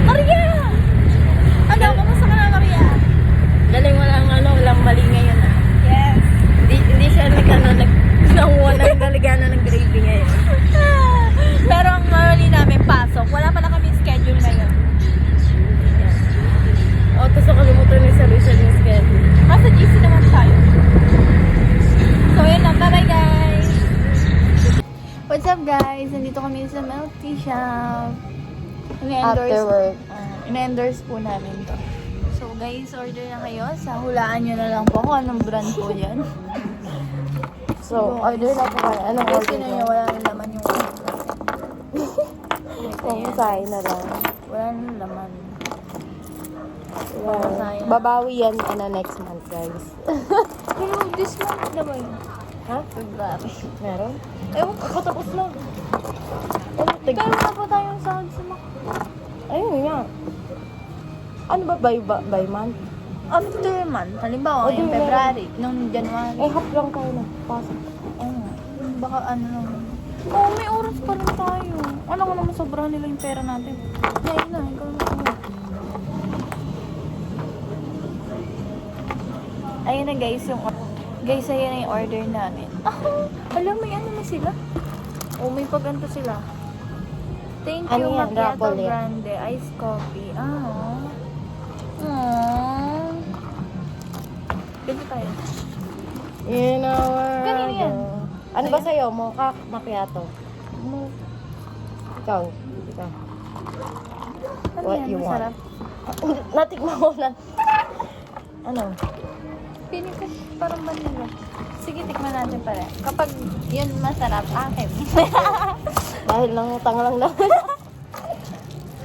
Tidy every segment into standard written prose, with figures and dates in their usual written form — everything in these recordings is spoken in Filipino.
Maria! Ano, kamusta ka na, Maria? Galing walang mali ngayon ah. Yes. Hindi siya nanguha ng galigana ng gravy ngayon. Pero ang mali namin, pasok. Wala pala kami schedule ngayon. O, tapos nakalimutan ni Solution yung schedule. Nasa GC naman tayo. So, yun lang. Bye-bye, guys! What's up, guys? Nandito kami sa milk tea shop. After work. Ina-endorse po namin to. So, guys, order na kayo. Sa hulaan nyo na lang po kung anong brand po yan. So, order na po kayo. Anong Guys, order yun na? na wala na laman yung Kung sayo na lang. wala na laman. Yeah. Sayang. Babawi yan next month, guys. Pero this month na ba yun? Ha? February. Meron? Ewan ko, patapos lang. Tig- Pero na po tayong sahod sa Mac. Ayun nga. Ano ba by month? After month. Halimbawa, O, di yung meron. February, nung January. Eh, half lang tayo na. Pasok. Oo. Baka ano lang. Oo, may oras pa rin tayo. Alam ko naman sobrang nila yung pera natin. Ngayon na, ikaw na. Ayun na guys, guys, ayan na yung order namin. Alam, may ano na sila. Oh, may paganto sila. Thank Ano you, yan? Macchiato Raffle yan? Grande, iced coffee. Aww. Ganito tayo. In our... Kanino yan? Ano ba sa'yo? Mocha macchiato? Ikaw. Ikaw. Ano What yan? you want? Masarap. Natikman ko na. Ano? Piling ko parang vanilla. Sige, tikman natin pala. Kapag yun masarap, akin. Dahil lang utang lang naman.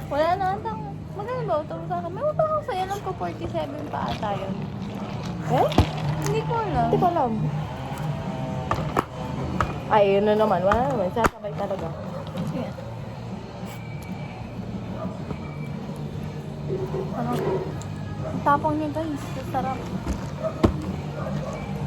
Wala na atang. Magkano ba utang sa akin? May utang ako sa'yo. Alam ko 47 pa ata yun. Eh? Hindi ko alam. Hindi ko alam. Ay, yun na naman. Wala naman. Sasabay talaga. Sige. Ano? Ang tapang niya guys. Sarap.